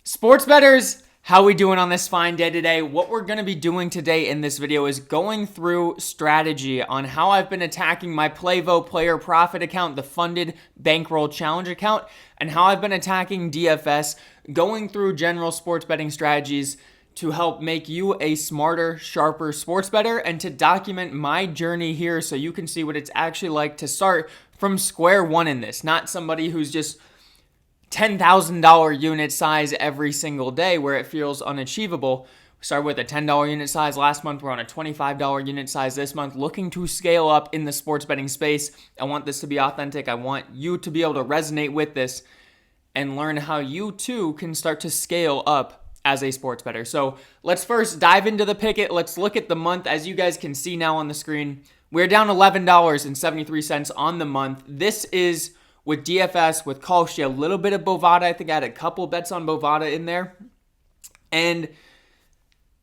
Sports bettors, how we doing on this fine day today? What we're going to be doing today in this video is going through strategy on how I've been attacking my PlayVo player profit account, the funded bankroll challenge account, and how I've been attacking DFS, going through general sports betting strategies to help make you a smarter, sharper sports bettor and to document my journey here so you can see what it's actually like to start from square one in this, not somebody who's just $10,000 unit size every single day where it feels unachievable. We started with a $10 unit size last month. We're on a $25 unit size this month, looking to scale up in the sports betting space. I want this to be authentic. I want you to be able to resonate with this and learn how you too can start to scale up as a sports bettor. So let's first dive into the picket. Let's look at the month. As you guys can see now on the screen, we're down $11.73 on the month. This is with DFS, with Kalshi, a little bit of Bovada. I think I had a couple bets on Bovada in there. And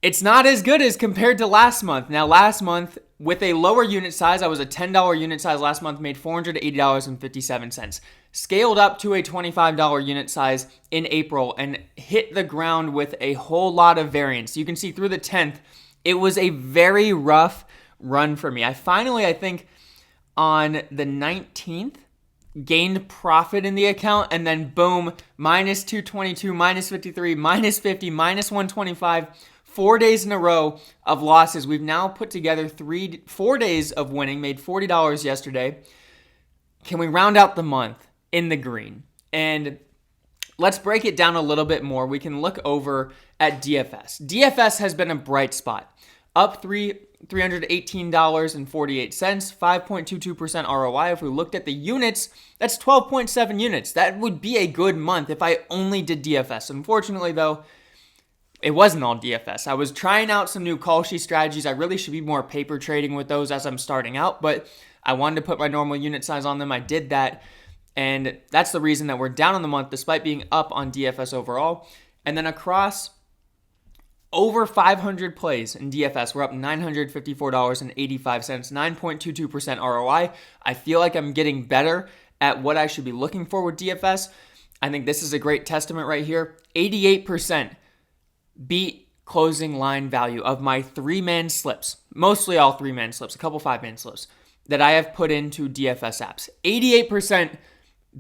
it's not as good as compared to last month. Now, last month, with a lower unit size, I was a $10 unit size last month, made $480.57. Scaled up to a $25 unit size in April and hit the ground with a whole lot of variance. You can see through the 10th, it was a very rough run for me. I think on the 19th, gained profit in the account, and then boom, minus 222, minus 53, minus 50, minus 125, 4 days in a row of losses. We've now put together 4 days of winning, made $40 yesterday. Can we round out the month in the green? And let's break it down a little bit more. We can look over at DFS. DFS has been a bright spot, up $318.48, 5.22% ROI. If we looked at the units, that's 12.7 units. That would be a good month if I only did DFS. Unfortunately, though, it wasn't all DFS. I was trying out some new Kalshi strategies. I really should be more paper trading with those as I'm starting out, but I wanted to put my normal unit size on them. I did that, and that's the reason that we're down on the month despite being up on DFS overall. And then across over 500 plays in DFS, we're up $954.85, 9.22% ROI. I feel like I'm getting better at what I should be looking for with DFS. I think this is a great testament right here. 88% beat closing line value of my 3-man slips, mostly all 3-man slips, a couple 5-man slips that I have put into DFS apps. 88%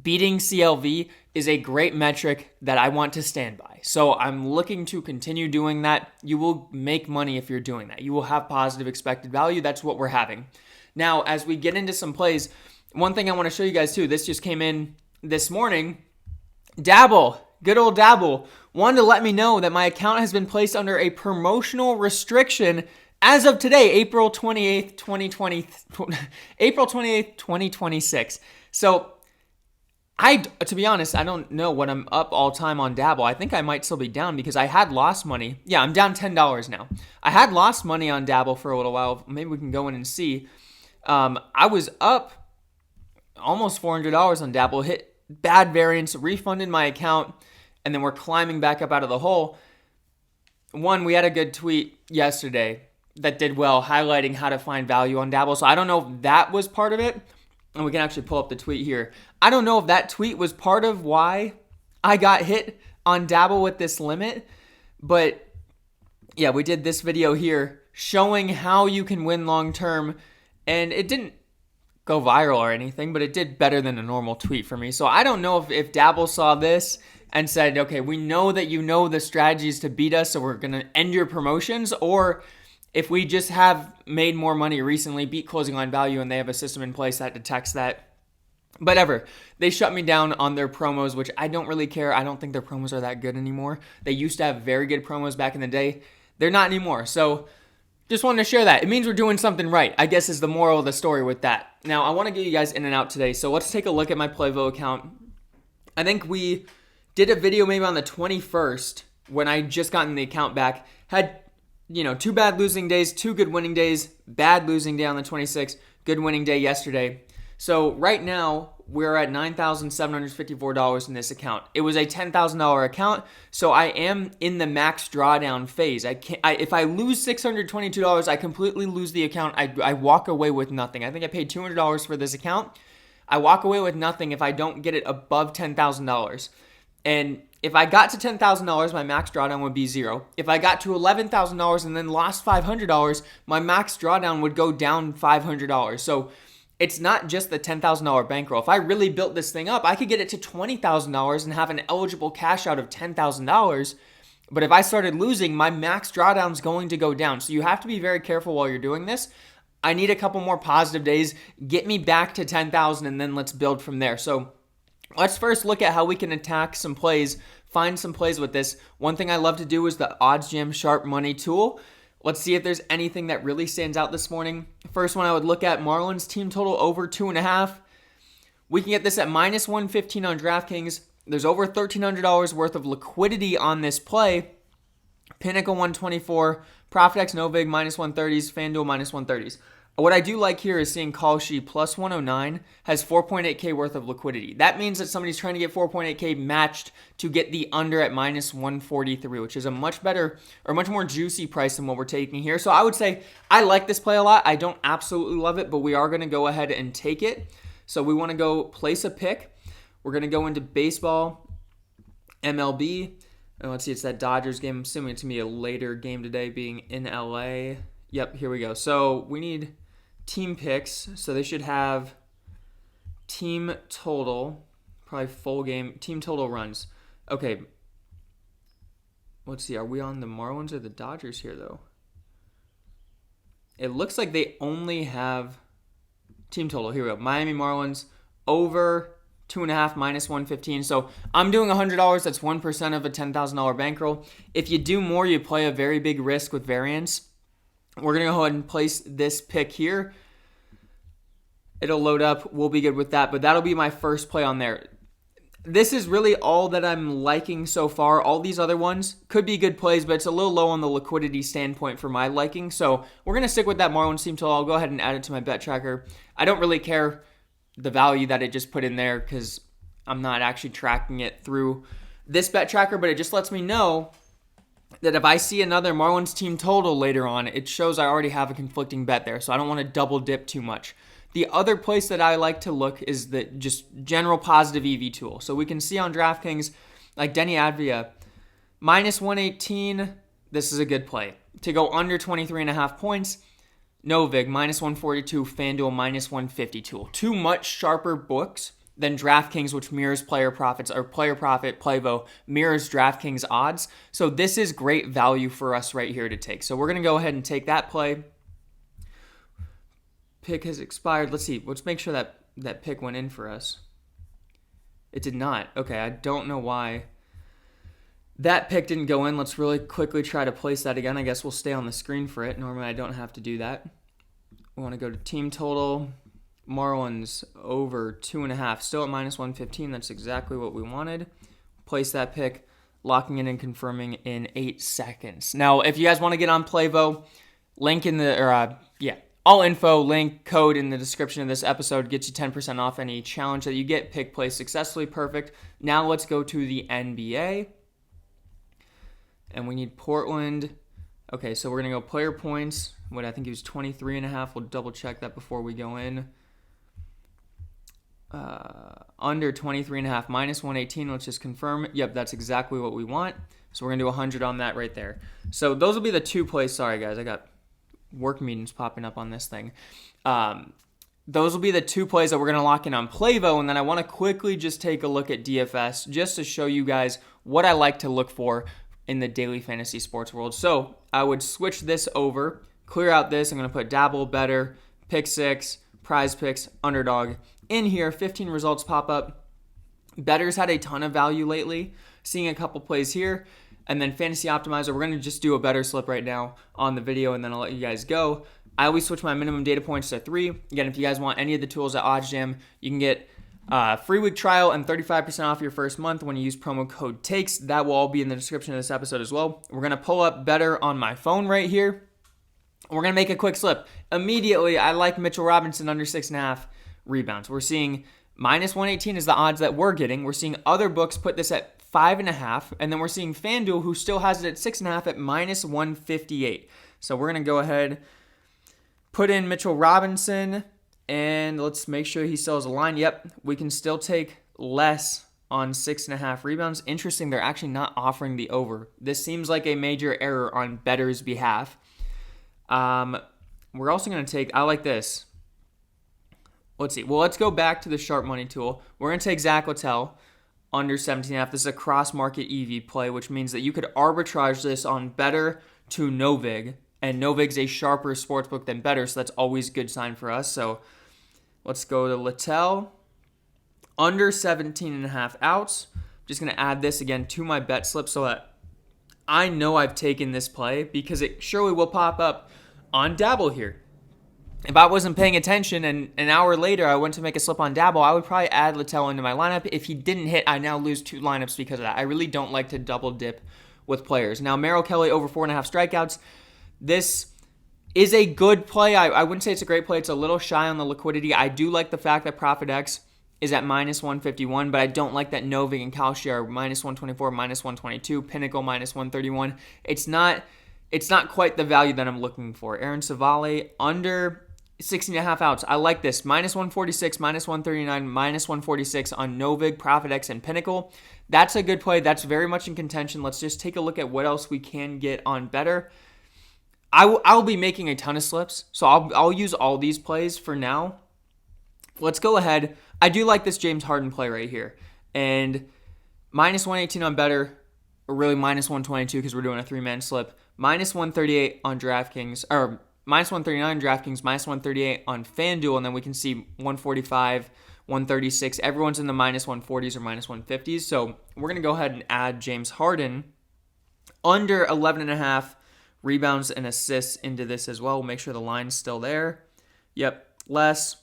beating CLV is a great metric that I want to stand by. So I'm looking to continue doing that. You will make money if you're doing that. You will have positive expected value. That's what we're having. Now, as we get into some plays, one thing I want to show you guys too, this just came in this morning. Dabble, good old Dabble, wanted to let me know that my account has been placed under a promotional restriction as of today, April 28th, 2026. So to be honest, I don't know what I'm up all time on Dabble. I think I might still be down because I had lost money. Yeah, I'm down $10 now. I had lost money on Dabble for a little while. Maybe we can go in and see. I was up almost $400 on Dabble, hit bad variance, refunded my account, and then we're climbing back up out of the hole. One, we had a good tweet yesterday that did well, highlighting how to find value on Dabble. So I don't know if that was part of it. And we can actually pull up the tweet here. I don't know if that tweet was part of why I got hit on Dabble with this limit. But yeah, we did this video here showing how you can win long term. And it didn't go viral or anything, but it did better than a normal tweet for me. So I don't know if Dabble saw this and said, okay, we know that you know the strategies to beat us, so we're going to end your promotions, or if we just have made more money recently, beat closing line value, and they have a system in place that detects that. Whatever. They shut me down on their promos, which I don't really care. I don't think their promos are that good anymore. They used to have very good promos back in the day. They're not anymore. So just wanted to share that. It means we're doing something right, I guess, is the moral of the story with that. Now, I want to get you guys in and out today. So let's take a look at my PlayVo account. I think we did a video maybe on the 21st when I just gotten the account back. Had 2 bad losing days, 2 good winning days, bad losing day on the 26th, good winning day yesterday. So right now, we're at $9,754 in this account. It was a $10,000 account, so I am in the max drawdown phase. If I lose $622, I completely lose the account. I walk away with nothing. I think I paid $200 for this account. I walk away with nothing if I don't get it above $10,000. And If I got to $10,000, my max drawdown would be 0. If I got to $11,000 and then lost $500, my max drawdown would go down $500. So it's not just the $10,000 bankroll. If I really built this thing up, I could get it to $20,000 and have an eligible cash out of $10,000. But if I started losing, my max drawdown is going to go down. So you have to be very careful while you're doing this. I need a couple more positive days. Get me back to 10,000 and then let's build from there. So let's first look at how we can attack some plays, find some plays with this. One thing I love to do is the OddsJam Sharp Money tool. Let's see if there's anything that really stands out this morning. First one I would look at, Marlins team total over 2.5. We can get this at minus 115 on DraftKings. There's over $1,300 worth of liquidity on this play. Pinnacle 124, ProfitX Novig minus 130s, FanDuel minus 130s. What I do like here is seeing Kalshi plus 109 has 4.8K worth of liquidity. That means that somebody's trying to get 4.8K matched to get the under at minus 143, which is a much better or much more juicy price than what we're taking here. So I would say I like this play a lot. I don't absolutely love it, but we are going to go ahead and take it. So we want to go place a pick. We're going to go into baseball, MLB. And let's see, it's that Dodgers game. I'm assuming it's going to be a later game today being in LA. Yep, here we go. So we need team picks. So they should have team total, probably full game, team total runs. Okay. Let's see, are we on the Marlins or the Dodgers here, though? It looks like they only have team total. Here we go. Miami Marlins over 2.5 minus 115. So I'm doing $100. That's 1% of a $10,000 bankroll. If you do more, you play a very big risk with variance. We're going to go ahead and place this pick here. It'll load up. We'll be good with that. But that'll be my first play on there. This is really all that I'm liking so far. All these other ones could be good plays, but it's a little low on the liquidity standpoint for my liking. So we're going to stick with that Marlins team total. I'll go ahead and add it to my bet tracker. I don't really care the value that it just put in there because I'm not actually tracking it through this bet tracker, but it just lets me know that if I see another Marlins team total later on, it shows I already have a conflicting bet there, so I don't want to double dip too much. The other place that I like to look is the just general positive EV tool. So we can see on DraftKings, like Denny Advia, minus 118, this is a good play. To go under 23.5 points, Novig, minus 142, FanDuel, minus 152. Two much sharper books than DraftKings, which mirrors player profits, or player profit, PlayVo, mirrors DraftKings odds. So this is great value for us right here to take. So we're going to go ahead and take that play. Pick has expired. Let's see. Let's make sure that pick went in for us. It did not. Okay, I don't know why that pick didn't go in. Let's really quickly try to place that again. I guess we'll stay on the screen for it. Normally I don't have to do that. We want to go to team total. Marlins over 2.5. Still at minus 115. That's exactly what we wanted. Place that pick. Locking it and confirming in 8 seconds. Now, if you guys want to get on PlayVo, link in the, all info, link, code in the description of this episode gets you 10% off any challenge that you get. Pick place successfully. Perfect. Now let's go to the NBA. And we need Portland. Okay, so we're going to go player points. What I think it was 23.5. We'll double check that before we go in. Under 23.5, minus 118. Let's just confirm. Yep, that's exactly what we want. So we're going to do 100 on that right there. So those will be the two plays. Sorry, guys. I got work meetings popping up on this thing. Those will be the two plays that we're going to lock in on PlayVo, and then I want to quickly just take a look at DFS just to show you guys what I like to look for in the daily fantasy sports world. So I would switch this over, clear out this. I'm going to put dabble, better, pick six, prize picks, underdog. In here, 15 results pop up. Better's had a ton of value lately. Seeing a couple plays here. And then Fantasy Optimizer, we're going to just do a better slip right now on the video, and then I'll let you guys go. I always switch my minimum data points to 3. Again, if you guys want any of the tools at OddsJam, you can get a free week trial and 35% off your first month when you use promo code TAKES. That will all be in the description of this episode as well. We're going to pull up Better on my phone right here. We're going to make a quick slip. Immediately, I like Mitchell Robinson under 6.5 rebounds. We're seeing minus 118 is the odds that we're getting. We're seeing other books put this at 5.5, and then we're seeing FanDuel, who still has it at 6.5 at minus 158. So we're going to go ahead, put in Mitchell Robinson, and let's make sure he still has a line. Yep, we can still take less on 6.5 rebounds. Interesting, they're actually not offering the over. This seems like a major error on bettors' behalf. We're also going to take, I like this. Let's see. Well, let's go back to the sharp money tool. We're going to take Zach Littell under 17.5. This is a cross-market EV play, which means that you could arbitrage this on better to Novig. And Novig's a sharper sportsbook than better, so that's always a good sign for us. So let's go to Littell. Under 17.5 outs. I'm just going to add this again to my bet slip so that I know I've taken this play because it surely will pop up on Dabble here. If I wasn't paying attention and an hour later I went to make a slip on Dabble, I would probably add Littell into my lineup. If he didn't hit, I now lose 2 lineups because of that. I really don't like to double dip with players. Now, Merrill Kelly over 4.5 strikeouts. This is a good play. I wouldn't say it's a great play. It's a little shy on the liquidity. I do like the fact that Profit X is at minus 151, but I don't like that Novig and Kalshi are minus 124, minus 122, Pinnacle minus 131. It's not quite the value that I'm looking for. Aaron Savale under 16.5 outs. I like this. Minus 146, minus 139, minus 146 on Novig, Profit X, and Pinnacle. That's a good play. That's very much in contention. Let's just take a look at what else we can get on better. I'll be making a ton of slips, so I'll use all these plays for now. Let's go ahead. I do like this James Harden play right here. And minus 118 on better, or really minus 122 because we're doing a 3-man slip. Minus 138 on DraftKings, or minus 139 on DraftKings, minus 138 on FanDuel, and then we can see 145, 136. Everyone's in the minus 140s or minus 150s. So we're going to go ahead and add James Harden under 11.5 rebounds and assists into this as well. We'll make sure the line's still there. Yep, less.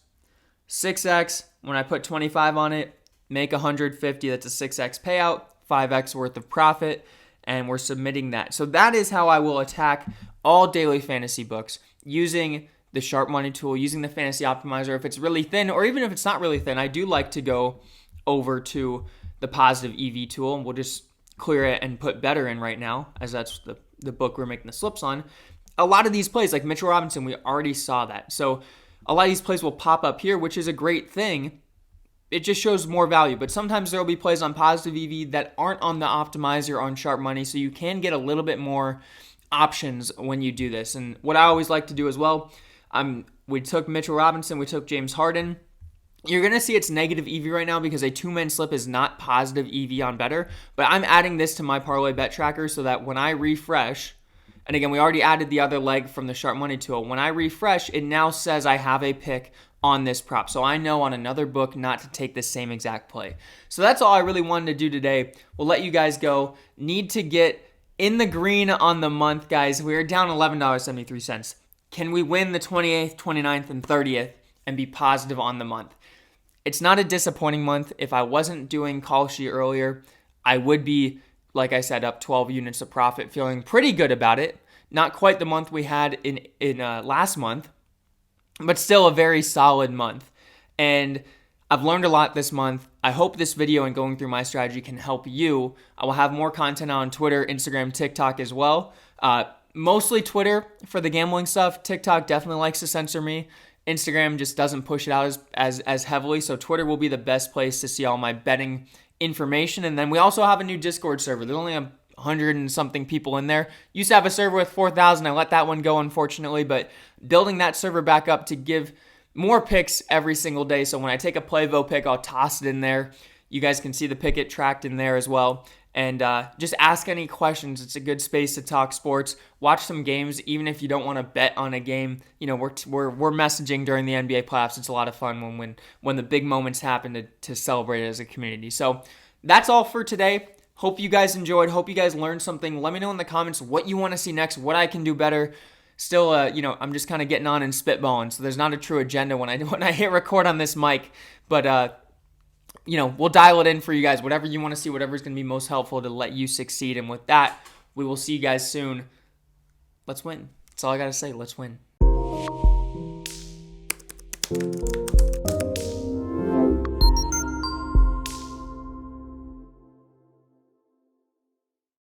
6x, when I put 25 on it, make 150. That's a 6x payout, 5x worth of profit, and we're submitting that. So that is how I will attack all daily fantasy books, using the sharp money tool, using the fantasy optimizer. If it's really thin, or even if it's not really thin, I do like to go over to the positive EV tool, and we'll just clear it and put better in right now, as that's the book we're making the slips on. A lot of these plays, like Mitchell Robinson, we already saw that. So a lot of these plays will pop up here, which is a great thing. It just shows more value. But sometimes there will be plays on positive EV that aren't on the optimizer on sharp money, so you can get a little bit more options when you do this. And what I always like to do as well, we took Mitchell Robinson, we took James Harden. You're going to see it's negative EV right now because a 2-man slip is not positive EV on better. But I'm adding this to my parlay bet tracker so that when I refresh, and again, we already added the other leg from the sharp money tool. When I refresh, it now says I have a pick on this prop. So I know on another book not to take the same exact play. So that's all I really wanted to do today. We'll let you guys go. Need to get in the green on the month, guys. We're down $11.73. Can we win the 28th, 29th, and 30th and be positive on the month? It's not a disappointing month. If I wasn't doing call sheet earlier, I would be, like I said, up 12 units of profit, feeling pretty good about it. Not quite the month we had in last month, but still a very solid month. And I've learned a lot this month. I hope this video and going through my strategy can help you. I will have more content on Twitter, Instagram, TikTok as well. Mostly Twitter for the gambling stuff. TikTok definitely likes to censor me. Instagram just doesn't push it out as heavily, so Twitter will be the best place to see all my betting information. And then we also have a new Discord server. There's only 100 and something people in there. Used to have a server with 4,000. I let that one go, unfortunately, but building that server back up to give more picks every single day. So when I take a PlayVo pick, I'll toss it in there. You guys can see the pick tracked in there as well. And just ask any questions. It's a good space to talk sports. Watch some games, even if you don't want to bet on a game. You know, we're messaging during the NBA playoffs. It's a lot of fun when the big moments happen to celebrate it as a community. So that's all for today. Hope you guys enjoyed. Hope you guys learned something. Let me know in the comments what you want to see next, what I can do better. Still, I'm just kind of getting on and spitballing, so there's not a true agenda when I hit record on this mic. But we'll dial it in for you guys. Whatever you want to see, whatever's going to be most helpful to let you succeed. And with that, we will see you guys soon. Let's win. That's all I got to say. Let's win.